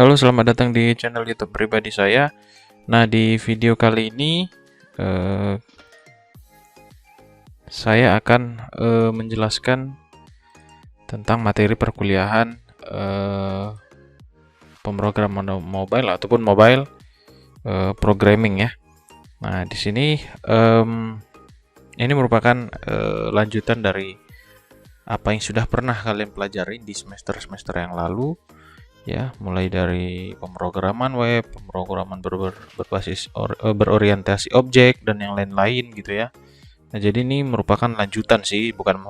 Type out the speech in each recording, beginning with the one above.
Halo, selamat datang di channel YouTube pribadi saya. Nah, di video kali ini saya akan menjelaskan tentang materi perkuliahan pemrograman mobile ataupun mobile programming ya. Nah, di sini ini merupakan lanjutan dari apa yang sudah pernah kalian pelajari di semester-semester yang lalu. Ya, mulai dari pemrograman web, pemrograman berbasis berorientasi objek dan yang lain-lain gitu ya. Nah, jadi ini merupakan lanjutan sih, bukan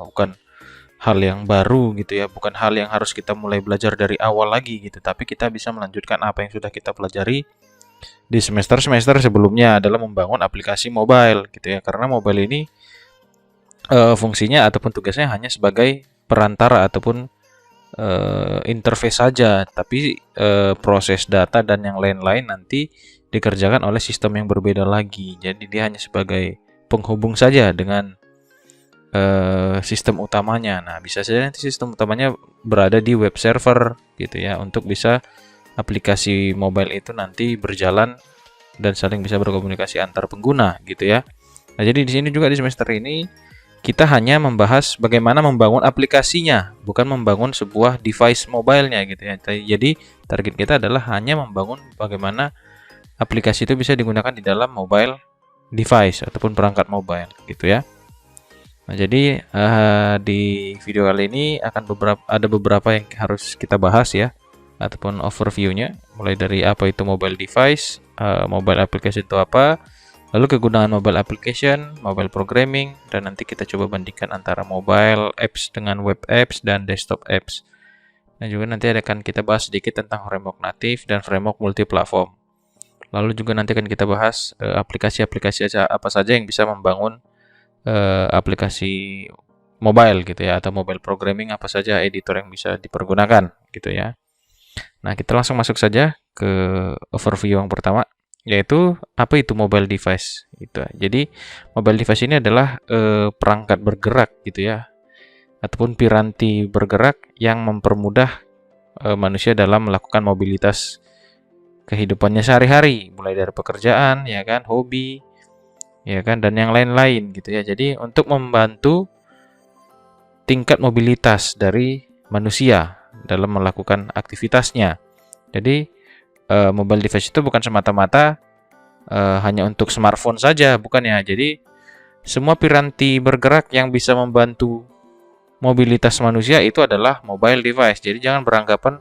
hal yang baru gitu ya, bukan hal yang harus kita mulai belajar dari awal lagi gitu, tapi kita bisa melanjutkan apa yang sudah kita pelajari di semester-semester sebelumnya adalah membangun aplikasi mobile gitu ya. Karena mobile ini fungsinya ataupun tugasnya hanya sebagai perantara ataupun interface saja, tapi proses data dan yang lain-lain nanti dikerjakan oleh sistem yang berbeda lagi. Jadi dia hanya sebagai penghubung saja dengan sistem utamanya. Nah, bisa saja nanti sistem utamanya berada di web server gitu ya, untuk bisa aplikasi mobile itu nanti berjalan dan saling bisa berkomunikasi antar pengguna gitu ya. Nah, jadi di sini juga di semester ini kita hanya membahas bagaimana membangun aplikasinya, bukan membangun sebuah device mobilenya gitu ya. Jadi target kita adalah hanya membangun bagaimana aplikasi itu bisa digunakan di dalam mobile device ataupun perangkat mobile gitu ya. Nah, jadi di video kali ini akan ada beberapa yang harus kita bahas ya, ataupun overview-nya, mulai dari apa itu mobile device, mobile application itu apa, lalu kegunaan mobile application, mobile programming, dan nanti kita coba bandingkan antara mobile apps dengan web apps dan desktop apps. Dan juga nanti akan kita bahas sedikit tentang framework native dan framework multiplatform. Lalu juga nanti akan kita bahas aplikasi-aplikasi apa saja yang bisa membangun aplikasi mobile gitu ya, atau mobile programming apa saja editor yang bisa dipergunakan gitu ya. Nah, kita langsung masuk saja ke overview yang pertama, yaitu apa itu mobile device gitu. Jadi mobile device ini adalah perangkat bergerak gitu ya, ataupun piranti bergerak yang mempermudah manusia dalam melakukan mobilitas kehidupannya sehari-hari, mulai dari pekerjaan ya kan, hobi ya kan, dan yang lain-lain gitu ya. Jadi untuk membantu tingkat mobilitas dari manusia dalam melakukan aktivitasnya. Jadi mobile device itu bukan semata-mata hanya untuk smartphone saja, bukan ya. Jadi semua piranti bergerak yang bisa membantu mobilitas manusia itu adalah mobile device. Jadi jangan beranggapan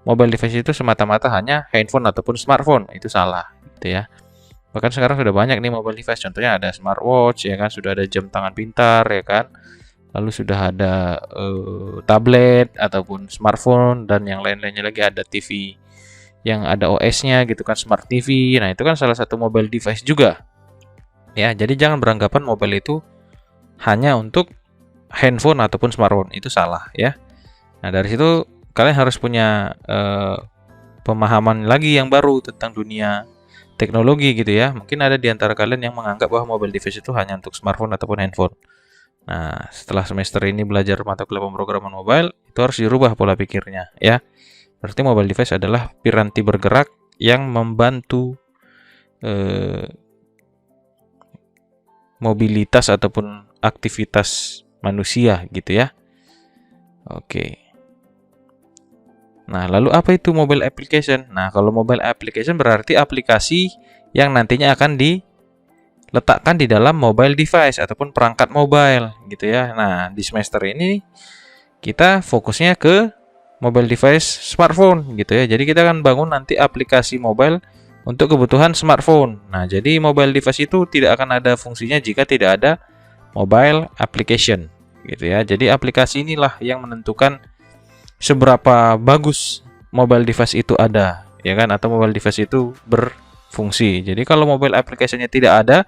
mobile device itu semata-mata hanya handphone ataupun smartphone, itu salah gitu ya. Bahkan sekarang sudah banyak nih mobile device, contohnya ada smartwatch ya kan, sudah ada jam tangan pintar ya kan, lalu sudah ada tablet ataupun smartphone, dan yang lain-lainnya lagi, ada TV yang ada OS-nya gitu kan, Smart TV. Nah, itu kan salah satu mobile device juga. Ya, jadi jangan beranggapan mobile itu hanya untuk handphone ataupun smartphone, itu salah ya. Nah, dari situ kalian harus punya pemahaman lagi yang baru tentang dunia teknologi gitu ya. Mungkin ada di antara kalian yang menganggap bahwa mobile device itu hanya untuk smartphone ataupun handphone. Nah, setelah semester ini belajar mata kuliah pemrograman mobile, itu harus dirubah pola pikirnya ya. Berarti mobile device adalah piranti bergerak yang membantu mobilitas ataupun aktivitas manusia gitu ya. Oke. Nah, lalu apa itu mobile application? Nah, kalau mobile application berarti aplikasi yang nantinya akan diletakkan di dalam mobile device ataupun perangkat mobile gitu ya. Nah, di semester ini kita fokusnya ke mobile device smartphone gitu ya. Jadi kita akan bangun nanti aplikasi mobile untuk kebutuhan smartphone. Nah, jadi mobile device itu tidak akan ada fungsinya jika tidak ada mobile application gitu ya. Jadi aplikasi inilah yang menentukan seberapa bagus mobile device itu ada ya kan, atau mobile device itu berfungsi. Jadi kalau mobile application-nya tidak ada,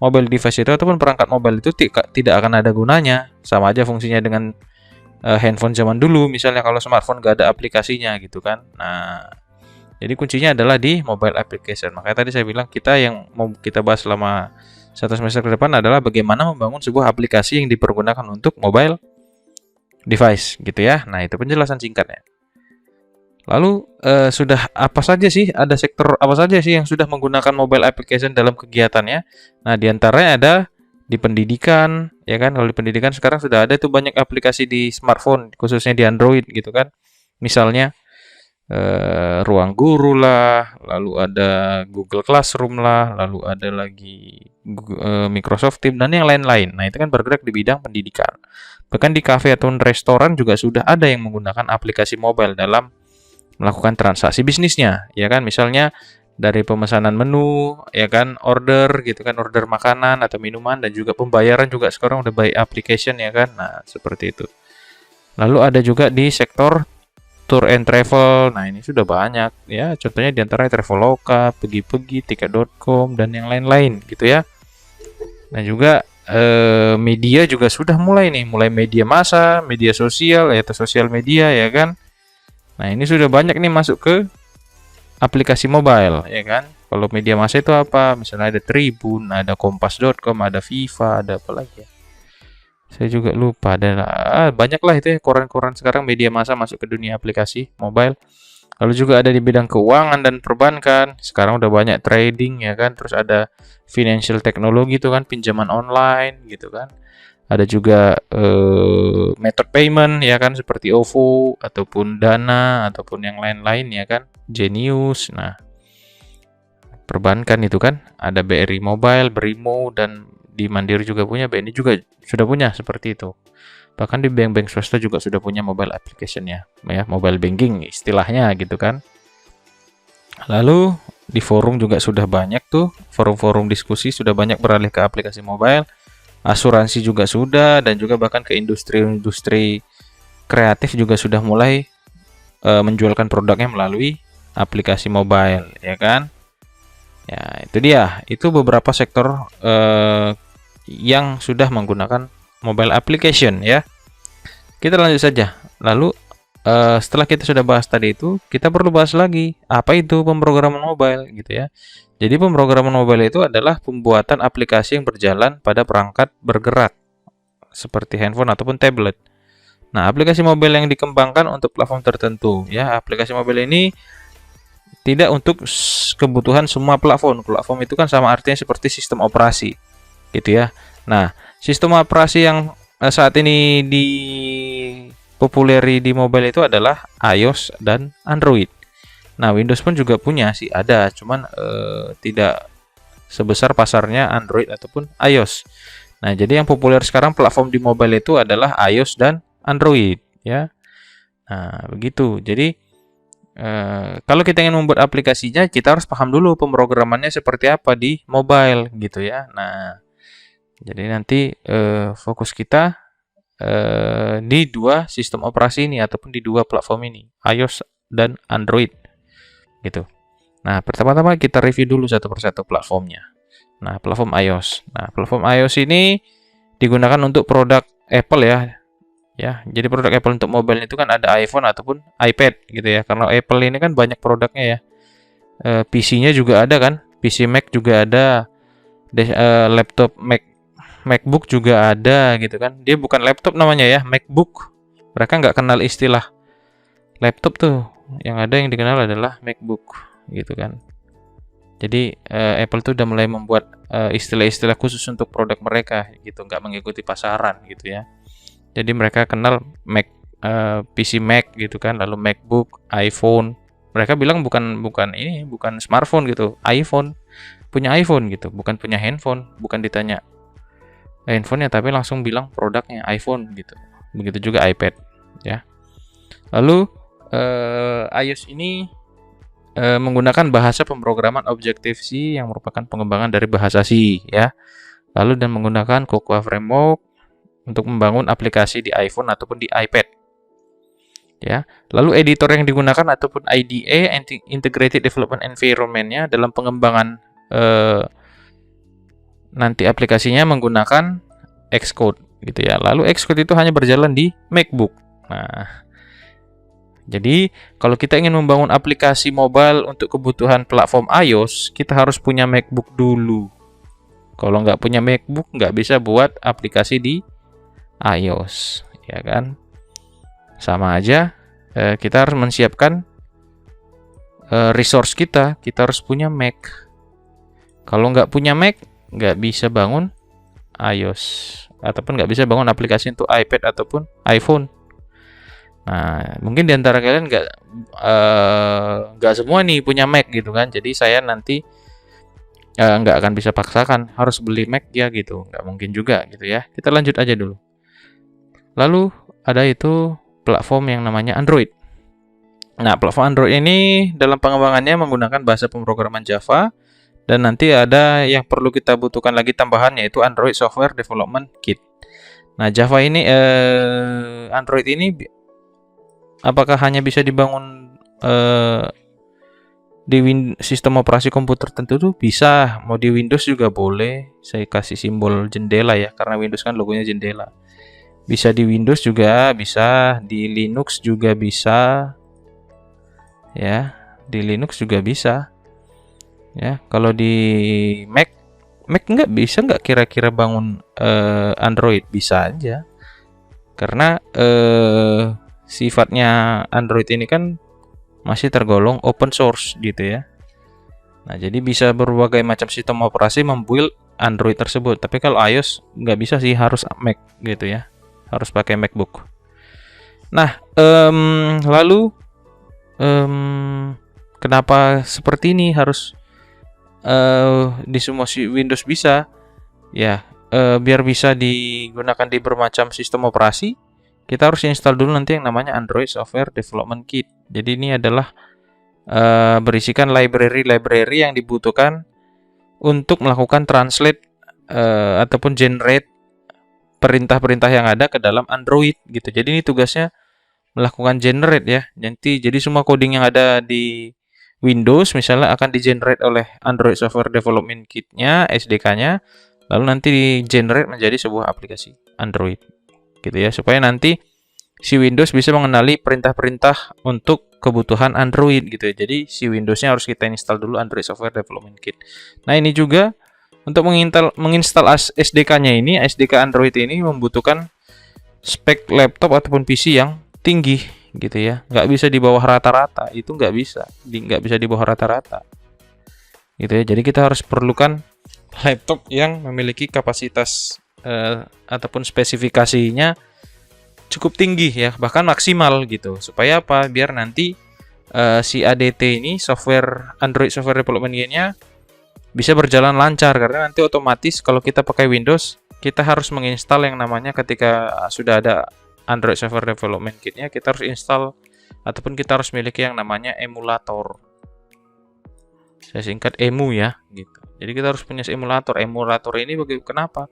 mobile device itu ataupun perangkat mobile itu tidak akan ada gunanya. Sama aja fungsinya dengan handphone zaman dulu, misalnya kalau smartphone gak ada aplikasinya gitu kan. Nah, jadi kuncinya adalah di mobile application. Makanya tadi saya bilang yang mau kita bahas selama satu semester ke depan adalah bagaimana membangun sebuah aplikasi yang dipergunakan untuk mobile device gitu ya. Nah, itu penjelasan singkatnya. Lalu sudah apa saja sih? Ada sektor apa saja sih yang sudah menggunakan mobile application dalam kegiatannya? Nah, di antaranya ada di pendidikan, ya kan? Kalau di pendidikan sekarang sudah ada tuh banyak aplikasi di smartphone, khususnya di Android gitu kan. Misalnya ruang guru lah, lalu ada Google Classroom lah, lalu ada lagi Microsoft Teams dan yang lain-lain. Nah, itu kan bergerak di bidang pendidikan. Bahkan di kafe atau restoran juga sudah ada yang menggunakan aplikasi mobile dalam melakukan transaksi bisnisnya, ya kan? Misalnya dari pemesanan menu, ya kan, order gitu kan, order makanan atau minuman, dan juga pembayaran juga sekarang udah by application, ya kan? Nah, seperti itu. Lalu ada juga di sektor tour and travel. Nah, ini sudah banyak ya. Contohnya di antara Traveloka, Pergi-Pergi, Tiket.com dan yang lain-lain gitu ya. Nah, juga media juga sudah mulai nih, mulai media massa, media sosial, yaitu sosial media, ya kan. Nah, ini sudah banyak nih masuk ke aplikasi mobile, ya kan. Kalau media massa itu apa? Misalnya ada Tribun, ada Kompas.com, ada Viva, ada apa lagi ya? Saya juga lupa. Ada banyak lah itu ya, koran-koran sekarang media massa masuk ke dunia aplikasi mobile. Lalu juga ada di bidang keuangan dan perbankan. Sekarang udah banyak trading, ya kan. Terus ada financial technology itu kan, pinjaman online gitu kan. Ada juga method payment, ya kan, seperti OVO ataupun Dana ataupun yang lain-lain, ya kan, Genius. Nah, perbankan itu kan ada BRI Mobile, Brimo, dan di Mandiri juga punya, BNI juga sudah punya seperti itu. Bahkan di bank-bank swasta juga sudah punya mobile application ya, mobile banking istilahnya gitu kan. Lalu di forum juga sudah banyak tuh, forum-forum diskusi sudah banyak beralih ke aplikasi mobile. Asuransi juga sudah, dan juga bahkan ke industri-industri kreatif juga sudah mulai menjualkan produknya melalui aplikasi mobile, ya kan? Ya, itu dia. Itu beberapa sektor yang sudah menggunakan mobile application ya. Kita lanjut saja. Lalu setelah kita sudah bahas tadi itu, kita perlu bahas lagi apa itu pemrograman mobile gitu ya. Jadi pemrograman mobile itu adalah pembuatan aplikasi yang berjalan pada perangkat bergerak seperti handphone ataupun tablet. Nah, aplikasi mobile yang dikembangkan untuk platform tertentu ya. Aplikasi mobile ini tidak untuk kebutuhan semua platform. Platform itu kan sama artinya seperti sistem operasi gitu ya. Nah, sistem operasi yang saat ini dipopuleri di mobile itu adalah iOS dan Android. Nah, Windows pun juga punya sih, ada, cuman tidak sebesar pasarnya Android ataupun iOS. Nah, jadi yang populer sekarang platform di mobile itu adalah iOS dan Android ya. Nah, begitu. Jadi kalau kita ingin membuat aplikasinya, kita harus paham dulu pemrogramannya seperti apa di mobile gitu ya. Nah, jadi nanti fokus kita di dua sistem operasi ini ataupun di dua platform ini, iOS dan Android gitu. Nah, pertama-tama kita review dulu satu persatu platformnya. Nah, platform iOS. Nah, platform iOS ini digunakan untuk produk Apple ya. Ya, jadi produk Apple untuk mobile itu kan ada iPhone ataupun iPad gitu ya. Karena Apple ini kan banyak produknya ya. PC-nya juga ada kan, PC Mac juga ada, laptop MacBook juga ada gitu kan. Dia bukan laptop namanya ya, MacBook. Mereka nggak kenal istilah laptop tuh. Yang ada yang dikenal adalah MacBook gitu kan. Jadi Apple tuh udah mulai membuat istilah-istilah khusus untuk produk mereka gitu, nggak mengikuti pasaran gitu ya. Jadi mereka kenal Mac, PC Mac gitu kan, lalu MacBook, iPhone. Mereka bilang bukan smartphone gitu, iPhone, punya iPhone gitu, bukan punya handphone, bukan ditanya handphonenya tapi langsung bilang produknya iPhone gitu. Begitu juga iPad ya. Lalu iOS ini menggunakan bahasa pemrograman Objective-C yang merupakan pengembangan dari bahasa C ya. Lalu dan menggunakan Cocoa Framework untuk membangun aplikasi di iPhone ataupun di iPad. Ya. Lalu editor yang digunakan ataupun IDE, Integrated Development Environment-nya dalam pengembangan nanti aplikasinya menggunakan Xcode gitu ya. Lalu Xcode itu hanya berjalan di MacBook. Nah, jadi kalau kita ingin membangun aplikasi mobile untuk kebutuhan platform iOS, kita harus punya MacBook dulu. Kalau nggak punya MacBook, nggak bisa buat aplikasi di iOS, ya kan? Sama aja, kita harus menyiapkan resource kita harus punya Mac. Kalau nggak punya Mac, nggak bisa bangun iOS ataupun nggak bisa bangun aplikasi untuk iPad ataupun iPhone. Nah, mungkin di antara kalian nggak semua nih punya Mac gitu kan. Jadi saya nanti nggak akan bisa paksakan harus beli Mac ya gitu. Nggak mungkin juga gitu ya. Kita lanjut aja dulu. Lalu ada itu platform yang namanya Android. Nah, platform Android ini dalam pengembangannya menggunakan bahasa pemrograman Java. Dan nanti ada yang perlu kita butuhkan lagi tambahan, yaitu Android Software Development Kit. Nah, Java ini, Android ini apakah hanya bisa dibangun di sistem operasi komputer tertentu? Bisa, mau di Windows juga boleh. Saya kasih simbol jendela ya, karena Windows kan logonya jendela. Bisa di Windows juga, bisa di Linux juga bisa. Ya, di Linux juga bisa. Ya, kalau di Mac nggak bisa nggak kira-kira bangun Android? Bisa aja, karena sifatnya Android ini kan masih tergolong open source gitu ya. Nah, jadi bisa berbagai macam sistem operasi membuild Android tersebut. Tapi kalau iOS nggak bisa sih, harus Mac gitu ya, harus pakai MacBook. Nah, lalu kenapa seperti ini harus di semua Windows bisa ya, biar bisa digunakan di bermacam sistem operasi, kita harus install dulu nanti yang namanya Android Software Development Kit. Jadi ini adalah berisikan library yang dibutuhkan untuk melakukan translate ataupun generate perintah-perintah yang ada ke dalam Android gitu. Jadi ini tugasnya melakukan generate ya. Jadi semua coding yang ada di Windows misalnya akan di-generate oleh Android Software Development Kit-nya, SDK-nya, lalu nanti di-generate menjadi sebuah aplikasi Android. Gitu ya, supaya nanti si Windows bisa mengenali perintah-perintah untuk kebutuhan Android gitu ya. Jadi si Windows-nya harus kita install dulu Android Software Development Kit. Nah, ini juga untuk menginstal SDK-nya ini, SDK Android ini membutuhkan spek laptop ataupun PC yang tinggi gitu ya, nggak bisa di bawah rata-rata, itu nggak bisa di bawah rata-rata gitu ya. Jadi kita harus perlukan laptop yang memiliki kapasitas ataupun spesifikasinya cukup tinggi ya, bahkan maksimal gitu. Supaya apa? Biar nanti si ADT ini, software Android Software Development Kit-nya bisa berjalan lancar, karena nanti otomatis kalau kita pakai Windows, kita harus menginstal yang namanya, ketika sudah ada Android Software Development Kit-nya, kita harus install ataupun kita harus miliki yang namanya emulator. Saya singkat EMU ya, gitu. Jadi kita harus punya emulator. Emulator ini kenapa?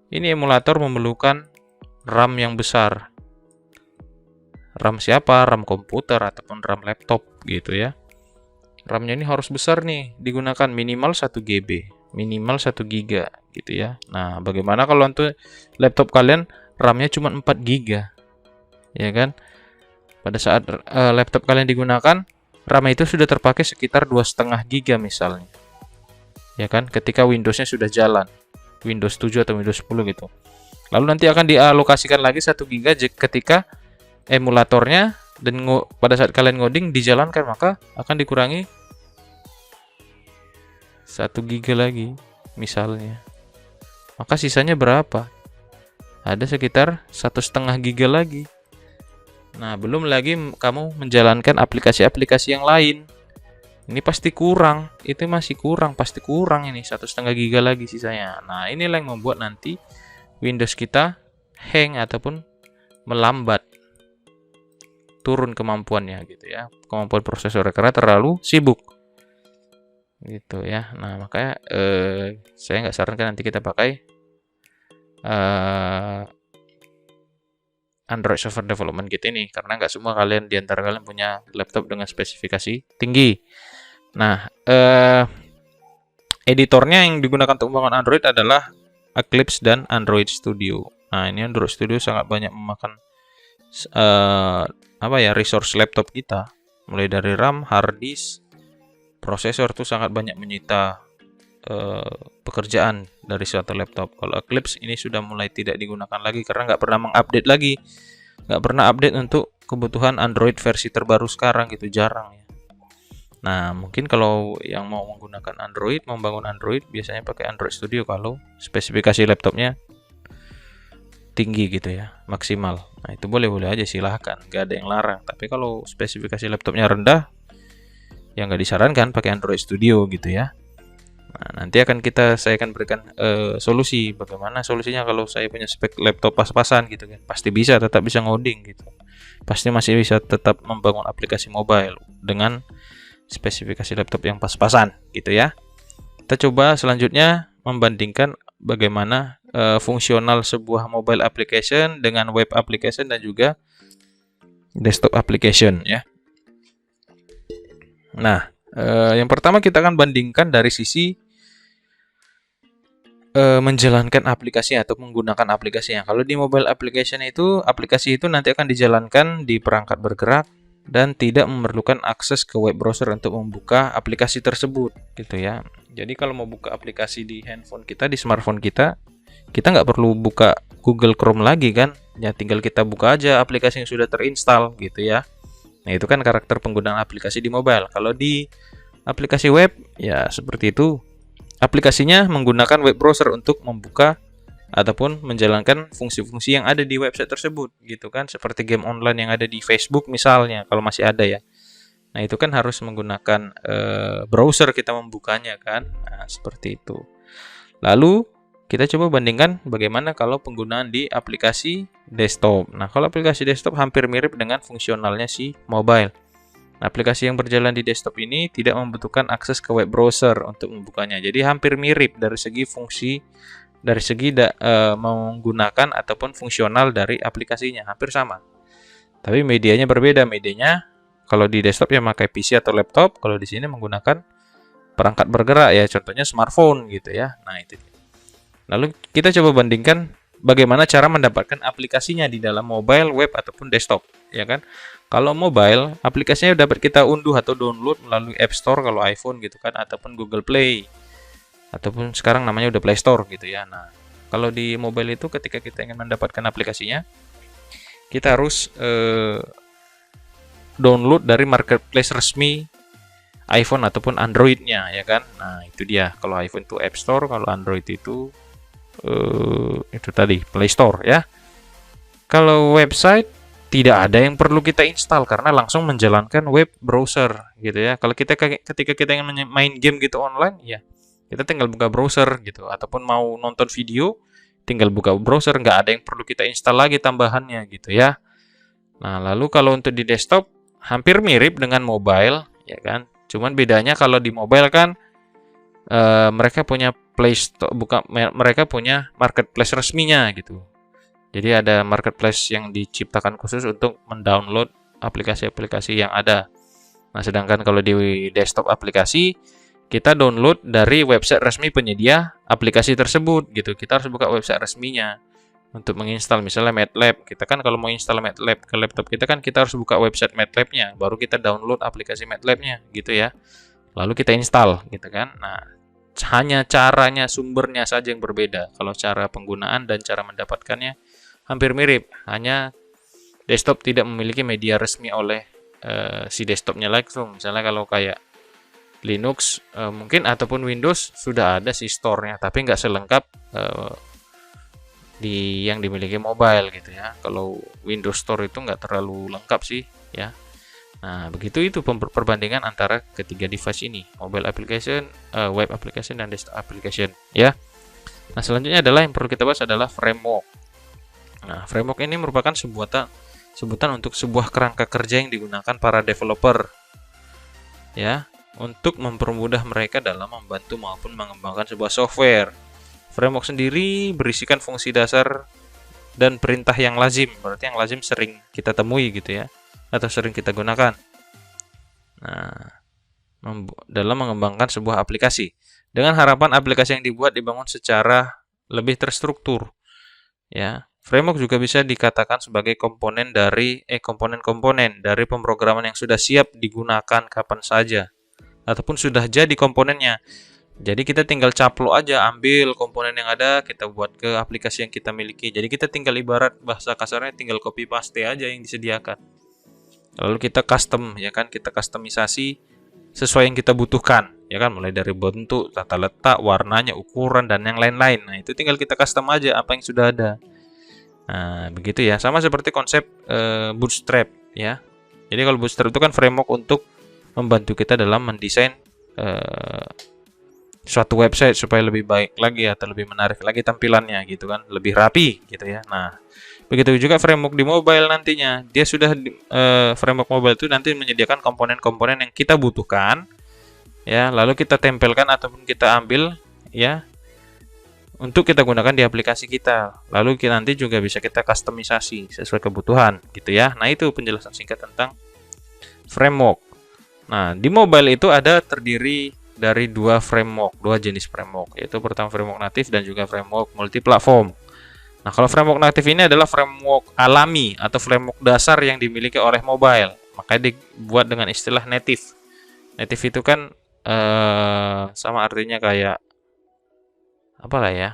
Ini emulator memerlukan RAM yang besar. RAM siapa? RAM komputer ataupun RAM laptop gitu ya. RAM-nya ini harus besar nih, digunakan minimal 1 GB, minimal 1 GB gitu ya. Nah, bagaimana kalau untuk laptop kalian RAM-nya cuma 4 GB, ya kan? Pada saat laptop kalian digunakan, RAM itu sudah terpakai sekitar 2,5 GB misalnya, ya kan? Ketika Windows-nya sudah jalan, Windows 7 atau Windows 10 gitu. Lalu nanti akan dialokasikan lagi 1 GB ketika emulatornya dan pada saat kalian ngoding dijalankan, maka akan dikurangi 1 GB lagi misalnya. Maka sisanya berapa? Ada sekitar 1,5 GB lagi. Nah, belum lagi kamu menjalankan aplikasi-aplikasi yang lain. Ini pasti kurang. Itu masih kurang, pasti kurang ini 1,5 GB lagi sisanya. Nah, inilah yang membuat nanti Windows kita hang ataupun melambat, turun kemampuannya gitu ya, kemampuan prosesor, karena terlalu sibuk gitu ya. Nah, makanya saya nggak sarankan nanti kita pakai Android Software Development Kit ini, karena nggak semua di antara kalian punya laptop dengan spesifikasi tinggi. Nah, editornya yang digunakan untuk membangun Android adalah Eclipse dan Android Studio. Nah, ini Android Studio sangat banyak memakan resource laptop kita, mulai dari RAM, hard disk, prosesor, tuh sangat banyak menyita pekerjaan dari suatu laptop. Kalau Eclipse ini sudah mulai tidak digunakan lagi karena nggak pernah mengupdate lagi, nggak pernah update untuk kebutuhan Android versi terbaru sekarang gitu, jarang ya. Nah, mungkin kalau yang mau menggunakan Android, membangun Android, biasanya pakai Android Studio kalau spesifikasi laptopnya tinggi gitu ya, maksimal. Nah, itu boleh-boleh aja, silahkan, nggak ada yang larang. Tapi kalau spesifikasi laptopnya rendah, ya nggak disarankan pakai Android Studio gitu ya. Nah, nanti saya akan berikan solusi. Bagaimana solusinya kalau saya punya spek laptop pas-pasan gitu kan. Pasti bisa, tetap bisa ngoding gitu. Pasti masih bisa tetap membangun aplikasi mobile dengan spesifikasi laptop yang pas-pasan gitu ya. Kita coba selanjutnya membandingkan bagaimana fungsional sebuah mobile application dengan web application dan juga desktop application ya. Nah, yang pertama kita akan bandingkan dari sisi menjalankan aplikasi atau menggunakan aplikasinya. Kalau di mobile application itu, aplikasi itu nanti akan dijalankan di perangkat bergerak dan tidak memerlukan akses ke web browser untuk membuka aplikasi tersebut gitu ya. Jadi kalau mau buka aplikasi di handphone kita, di smartphone kita nggak perlu buka Google Chrome lagi kan, ya tinggal kita buka aja aplikasi yang sudah terinstall gitu ya. Nah, itu kan karakter penggunaan aplikasi di mobile. Kalau di aplikasi web ya seperti itu, aplikasinya menggunakan web browser untuk membuka ataupun menjalankan fungsi-fungsi yang ada di website tersebut gitu kan, seperti game online yang ada di Facebook misalnya kalau masih ada ya. Nah, itu kan harus menggunakan browser kita membukanya kan. Nah, seperti itu. Lalu kita coba bandingkan bagaimana kalau penggunaan di aplikasi desktop. Nah, kalau aplikasi desktop hampir mirip dengan fungsionalnya si mobile. Nah, aplikasi yang berjalan di desktop ini tidak membutuhkan akses ke web browser untuk membukanya. Jadi hampir mirip dari segi fungsi, dari segi menggunakan ataupun fungsional dari aplikasinya, hampir sama. Tapi medianya berbeda. Medianya kalau di desktop ya pakai PC atau laptop, kalau di sini menggunakan perangkat bergerak ya, contohnya smartphone gitu ya. Nah, itu. Lalu kita coba bandingkan bagaimana cara mendapatkan aplikasinya di dalam mobile, web ataupun desktop, ya kan? Kalau mobile, aplikasinya dapat kita unduh atau download melalui App Store kalau iPhone gitu kan, ataupun Google Play, ataupun sekarang namanya udah Play Store gitu ya. Nah, kalau di mobile itu ketika kita ingin mendapatkan aplikasinya, kita harus download dari marketplace resmi iPhone ataupun Android-nya, ya kan? Nah, itu dia. Kalau iPhone itu App Store, kalau Android itu tadi Play Store ya. Kalau website tidak ada yang perlu kita install karena langsung menjalankan web browser gitu ya. Kalau ketika kita ingin main game gitu online ya, kita tinggal buka browser gitu, ataupun mau nonton video tinggal buka browser, nggak ada yang perlu kita install lagi tambahannya gitu ya. Nah, lalu kalau untuk di desktop hampir mirip dengan mobile ya kan. Cuman bedanya kalau di mobile kan mereka punya Play Store, mereka punya marketplace resminya gitu. Jadi ada marketplace yang diciptakan khusus untuk mendownload aplikasi-aplikasi yang ada. Nah, sedangkan kalau di desktop aplikasi, kita download dari website resmi penyedia aplikasi tersebut gitu. Kita harus buka website resminya untuk menginstal misalnya MATLAB. Kita kan kalau mau install MATLAB ke laptop kita kan kita harus buka website MATLAB-nya, baru kita download aplikasi MATLAB-nya gitu ya. Lalu kita install gitu kan. Nah, hanya caranya, sumbernya saja yang berbeda. Kalau cara penggunaan dan cara mendapatkannya hampir mirip, hanya desktop tidak memiliki media resmi oleh si desktopnya langsung. Misalnya kalau kayak Linux mungkin ataupun Windows sudah ada si store-nya, tapi nggak selengkap yang dimiliki mobile gitu ya. Kalau Windows Store itu nggak terlalu lengkap sih ya. Nah, begitu itu perbandingan antara ketiga device ini, mobile application, web application, dan desktop application ya. Nah, selanjutnya adalah yang perlu kita bahas adalah framework. Nah, framework ini merupakan sebutan untuk sebuah kerangka kerja yang digunakan para developer ya, untuk mempermudah mereka dalam membantu maupun mengembangkan sebuah software. Framework sendiri berisikan fungsi dasar dan perintah yang lazim, berarti yang lazim sering kita temui gitu ya, atau sering kita gunakan. Nah, dalam mengembangkan sebuah aplikasi dengan harapan aplikasi yang dibangun secara lebih terstruktur ya. Framework juga bisa dikatakan sebagai komponen dari pemrograman yang sudah siap digunakan kapan saja ataupun sudah jadi komponennya. Jadi kita tinggal caplok aja, ambil komponen yang ada, kita buat ke aplikasi yang kita miliki. Jadi kita tinggal, ibarat bahasa kasarnya, tinggal copy paste aja yang disediakan. Lalu kita custom ya kan, kita customisasi sesuai yang kita butuhkan, ya kan, mulai dari bentuk, tata letak, warnanya, ukuran, dan yang lain-lain. Nah, itu tinggal kita custom aja apa yang sudah ada. Nah, begitu ya. Sama seperti konsep Bootstrap ya. Jadi kalau Bootstrap itu kan framework untuk membantu kita dalam mendesain suatu website supaya lebih baik lagi atau lebih menarik lagi tampilannya gitu kan, lebih rapi gitu ya. Nah, begitu juga framework di mobile nantinya. Dia sudah framework mobile itu nanti menyediakan komponen-komponen yang kita butuhkan ya, lalu kita tempelkan ataupun kita ambil ya untuk kita gunakan di aplikasi kita. Lalu kita nanti juga bisa kita customisasi sesuai kebutuhan gitu ya. Nah, itu penjelasan singkat tentang framework. Nah, di mobile itu ada terdiri dari dua jenis framework, yaitu pertama framework natif dan juga framework multiplatform. Nah, kalau framework natif ini adalah framework alami atau framework dasar yang dimiliki oleh mobile, makanya dibuat dengan istilah native. Native itu kan sama artinya kayak apa lah ya,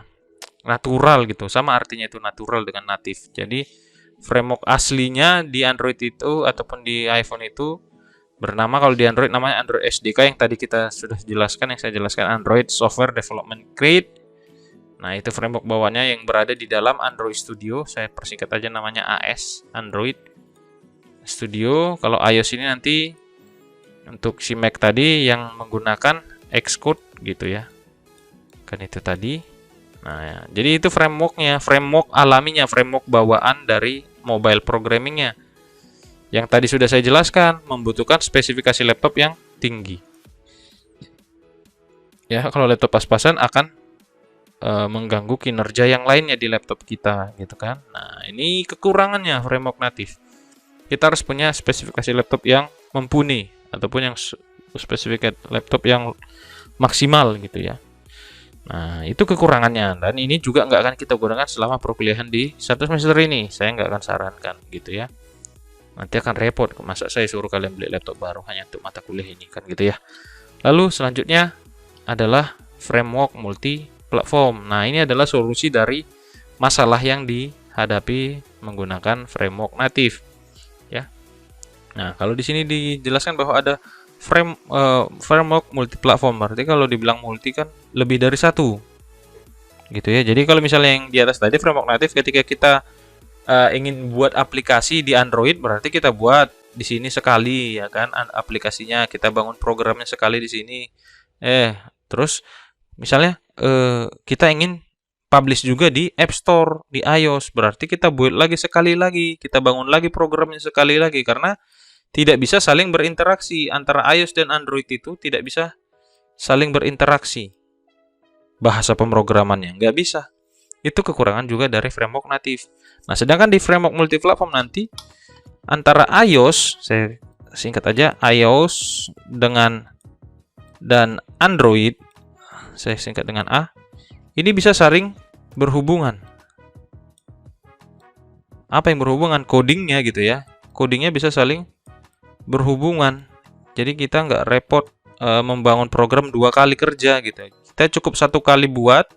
natural gitu, sama artinya itu natural dengan natif. Jadi framework aslinya di Android itu ataupun di iPhone itu bernama, kalau di Android namanya Android SDK yang tadi kita sudah jelaskan, yang saya jelaskan, Android Software Development Kit. Nah, itu framework bawaannya yang berada di dalam Android Studio. Saya persingkat aja namanya AS, Android Studio. Kalau iOS ini nanti untuk si Mac tadi yang menggunakan Xcode gitu ya. Kan itu tadi. Nah, ya. Jadi itu frameworknya, framework alaminya, framework bawaan dari mobile programmingnya. Yang tadi sudah saya jelaskan, membutuhkan spesifikasi laptop yang tinggi. Ya, kalau laptop pas-pasan akan mengganggu kinerja yang lainnya di laptop kita, gitu kan. Nah, ini kekurangannya framework natif. Kita harus punya spesifikasi laptop yang mumpuni, ataupun yang spesifikasi laptop yang maksimal, gitu ya. Nah, itu kekurangannya. Dan ini juga nggak akan kita gunakan selama perkuliahan di satu semester ini. Saya nggak akan sarankan, gitu ya. Nanti akan repot, masa saya suruh kalian beli laptop baru hanya untuk mata kuliah ini kan gitu ya. Lalu selanjutnya adalah framework multi-platform. Nah, ini adalah solusi dari masalah yang dihadapi menggunakan framework natif ya. Nah, kalau di sini dijelaskan bahwa ada framework multi-platform, berarti kalau dibilang multi kan lebih dari satu gitu ya. Jadi kalau misalnya yang di atas tadi framework natif, ketika kita ingin buat aplikasi di Android, berarti kita buat di sini sekali ya kan, aplikasinya kita bangun programnya sekali di sini. Terus misalnya kita ingin publish juga di App Store di iOS, berarti kita buat lagi sekali lagi, kita bangun lagi programnya sekali lagi, karena tidak bisa saling berinteraksi antara iOS dan Android, itu tidak bisa saling berinteraksi bahasa pemrogramannya, nggak bisa. Itu kekurangan juga dari framework natif. Nah, sedangkan di framework multiplatform nanti antara iOS, saya singkat aja, iOS dan Android, saya singkat dengan A, ini bisa saling berhubungan. Apa yang berhubungan? Codingnya gitu ya. Codingnya bisa saling berhubungan. Jadi kita nggak repot membangun program dua kali kerja gitu. Kita cukup satu kali buat,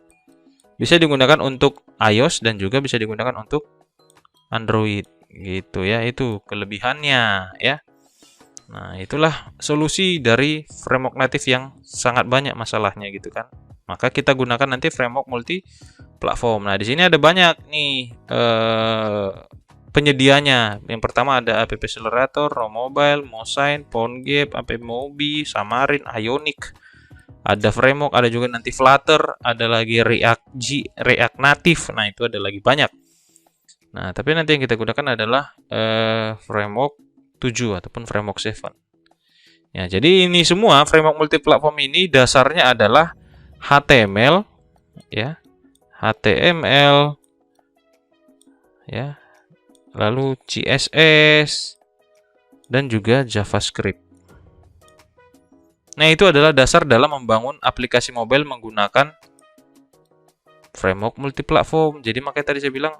bisa digunakan untuk iOS dan juga bisa digunakan untuk Android gitu ya. Itu kelebihannya ya. Nah, itulah solusi dari framework natif yang sangat banyak masalahnya gitu kan. Maka kita gunakan nanti framework multi platform. Nah, di sini ada banyak nih penyedianya. Yang pertama ada App Accelerator, Romobile, Mosign, PhoneGap, AppMobi, Xamarin, Ionic. Ada framework, ada juga nanti Flutter, ada lagi React Native. Nah, itu ada lagi banyak. Nah, tapi nanti yang kita gunakan adalah framework 7 ataupun framework 7. Ya, jadi ini semua framework multiplatform ini dasarnya adalah HTML ya. HTML ya. Lalu CSS dan juga JavaScript. Nah, itu adalah dasar dalam membangun aplikasi mobile menggunakan framework multiplatform. Jadi makanya tadi saya bilang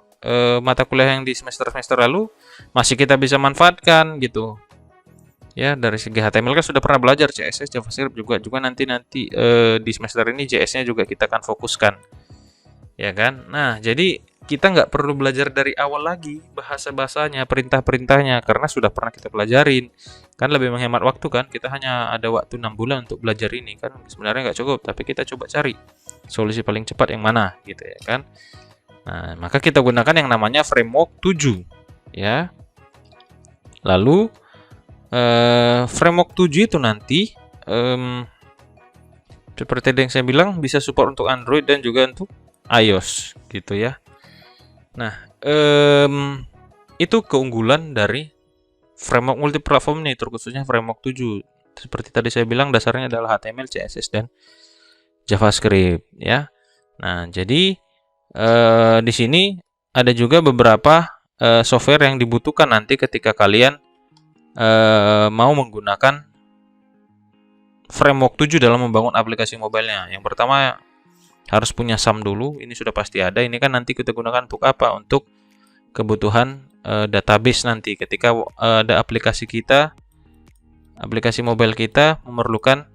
mata kuliah yang di semester-semester lalu masih kita bisa manfaatkan gitu. Ya, dari segi HTML kan sudah pernah belajar, CSS, JavaScript juga nanti di semester ini JS-nya juga kita akan fokuskan. ya kan? Nah, jadi kita nggak perlu belajar dari awal lagi bahasa-bahasanya, perintah-perintahnya, karena sudah pernah kita pelajarin. Kan lebih menghemat waktu kan, kita hanya ada waktu 6 bulan untuk belajar ini kan, sebenarnya nggak cukup, tapi kita coba cari solusi paling cepat yang mana gitu ya kan. Nah, maka kita gunakan yang namanya framework 7 ya. Lalu framework 7 itu nanti seperti yang saya bilang bisa support untuk Android dan juga untuk iOS gitu ya. Nah, itu keunggulan dari framework multiplatform nih, terkhususnya framework 7. Seperti tadi saya bilang, dasarnya adalah HTML, CSS, dan JavaScript ya. Nah, jadi di sini ada juga beberapa software yang dibutuhkan nanti ketika kalian mau menggunakan framework 7 dalam membangun aplikasi mobilenya. Yang pertama harus punya SAM dulu, ini sudah pasti ada. Ini kan nanti kita gunakan untuk apa? Untuk kebutuhan database nanti ketika ada aplikasi mobile kita memerlukan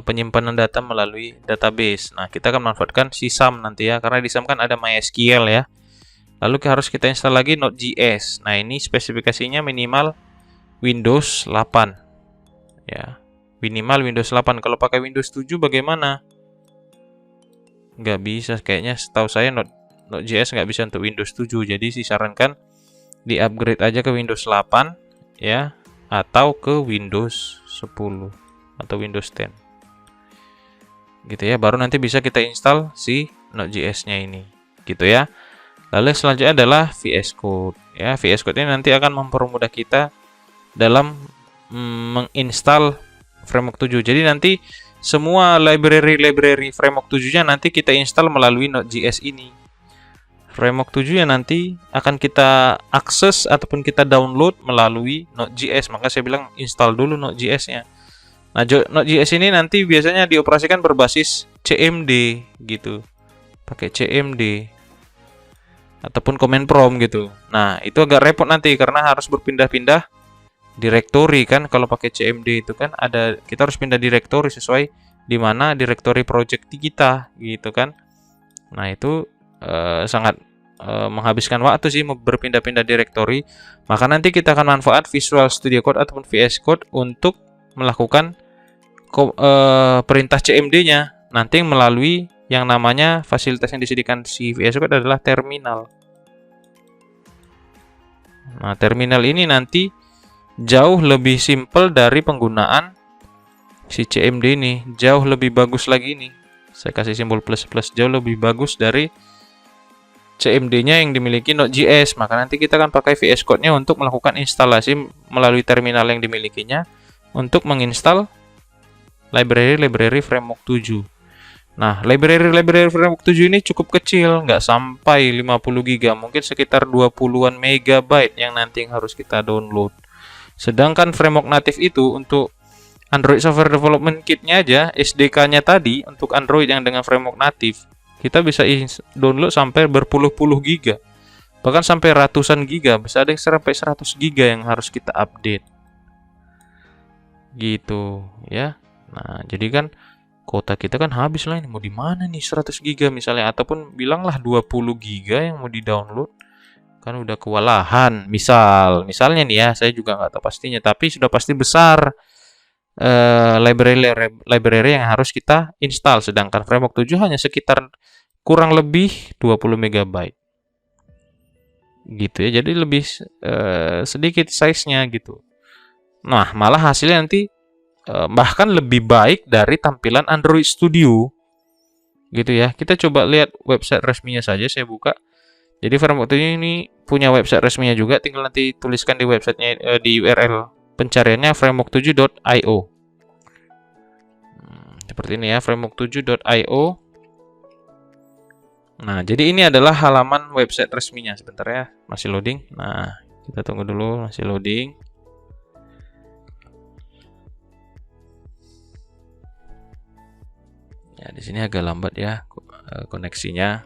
penyimpanan data melalui database. Nah, kita akan manfaatkan si SAM nanti ya, karena di SAM kan ada MySQL ya. Lalu harus kita install lagi Node.js. Nah, ini spesifikasinya minimal Windows 8 ya. Minimal Windows 8. Kalau pakai Windows 7 bagaimana? Nggak bisa, kayaknya setahu saya Node.js nggak bisa untuk Windows 7. Jadi disarankan di upgrade aja ke Windows 8 ya, atau ke Windows 10 atau Windows 10 gitu ya, baru nanti bisa kita install si Node.js-nya ini gitu ya. Lalu selanjutnya adalah VS Code ya. VS Code ini nanti akan mempermudah kita dalam menginstal framework 7. Jadi nanti semua library framework 7-nya nanti kita install melalui Node.js ini. Framework 7 yang nanti akan kita akses ataupun kita download melalui Node.js. Maka saya bilang install dulu Node.js-nya. Nah, Node.js ini nanti biasanya dioperasikan berbasis CMD gitu. Pakai CMD ataupun command prompt gitu. Nah, itu agak repot nanti karena harus berpindah-pindah directory kan. Kalau pakai CMD itu kan kita harus pindah directory sesuai di mana directory project kita gitu kan. Nah, itu sangat menghabiskan waktu sih berpindah-pindah directory. Maka nanti kita akan manfaat Visual Studio Code ataupun VS Code untuk melakukan perintah CMD-nya. Nanti melalui yang namanya fasilitas yang disediakan si VS Code adalah terminal. Nah, terminal ini nanti jauh lebih simple dari penggunaan si CMD ini. Jauh lebih bagus lagi nih. Saya kasih simbol plus, jauh lebih bagus dari CMD-nya yang dimiliki Node.js. Maka nanti kita akan pakai VS Code-nya untuk melakukan instalasi melalui terminal yang dimilikinya untuk menginstal library framework 7. Nah, library framework 7 ini cukup kecil, nggak sampai 50 GB, mungkin sekitar 20-an megabyte yang nanti harus kita download. Sedangkan framework native itu untuk Android Software Development Kit-nya aja, SDK-nya tadi untuk Android yang dengan framework native, kita bisa download sampai berpuluh-puluh giga. Bahkan sampai ratusan giga, bisa ada yang sampai 100 giga yang harus kita update. Gitu, ya. Nah, jadi kan kuota kita kan habis lah, ini mau di mana nih 100 giga misalnya, ataupun bilanglah 20 giga yang mau di-download. Kan udah kewalahan. Misalnya nih ya, saya juga nggak tahu pastinya, tapi sudah pasti besar library yang harus kita install, sedangkan framework 7 hanya sekitar kurang lebih 20 megabyte. Gitu ya. Jadi lebih sedikit size-nya gitu. Nah, malah hasilnya nanti bahkan lebih baik dari tampilan Android Studio gitu ya. Kita coba lihat website resminya saja, saya buka. Jadi framework 7 ini punya website resminya juga, tinggal nanti tuliskan di websitenya, di URL pencariannya framework7.io. Seperti ini ya, framework7.io. Nah, jadi ini adalah halaman website resminya. Sebentar ya, masih loading. Nah, kita tunggu dulu, masih loading. Ya, di sini agak lambat ya koneksinya.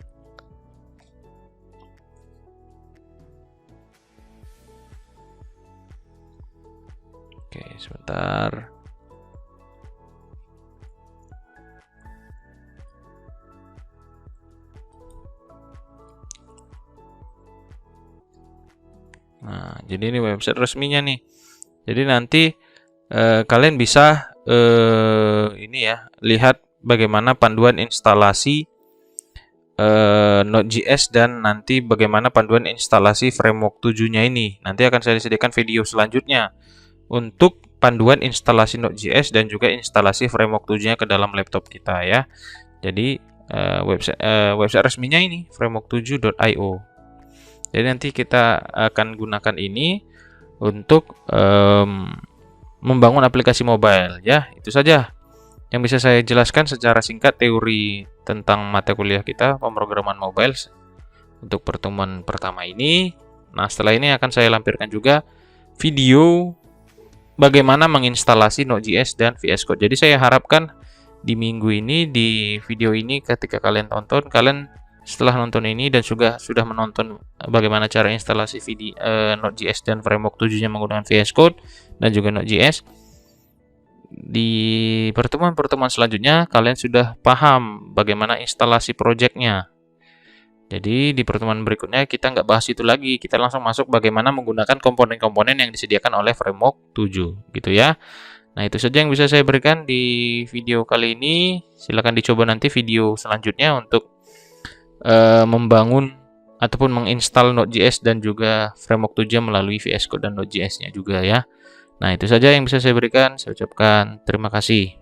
Oke, sebentar. Nah, jadi ini website resminya nih. Jadi nanti kalian bisa ini ya, lihat bagaimana panduan instalasi Node.js dan nanti bagaimana panduan instalasi framework 7-nya ini. Nanti akan saya sediakan video selanjutnya untuk panduan instalasi Node.js dan juga instalasi framework 7-nya ke dalam laptop kita ya. Jadi website resminya ini framework7.io. Jadi nanti kita akan gunakan ini untuk membangun aplikasi mobile ya. Itu saja yang bisa saya jelaskan secara singkat teori tentang mata kuliah kita pemrograman mobile untuk pertemuan pertama ini. Nah, setelah ini akan saya lampirkan juga video bagaimana menginstalasi Node.js dan VS Code. Jadi saya harapkan di minggu ini, di video ini ketika kalian tonton, kalian setelah nonton ini dan juga sudah menonton bagaimana cara instalasi video Node.js dan framework 7-nya menggunakan VS Code dan juga Node.js, di pertemuan-pertemuan selanjutnya kalian sudah paham bagaimana instalasi projectnya. Jadi di pertemuan berikutnya kita nggak bahas itu lagi, kita langsung masuk bagaimana menggunakan komponen-komponen yang disediakan oleh framework 7 gitu ya. Nah, itu saja yang bisa saya berikan di video kali ini. Silahkan dicoba nanti video selanjutnya untuk membangun ataupun menginstal Node.js dan juga framework 7 melalui VS Code dan Node.js-nya juga ya. Nah, itu saja yang bisa saya berikan. Saya ucapkan terima kasih.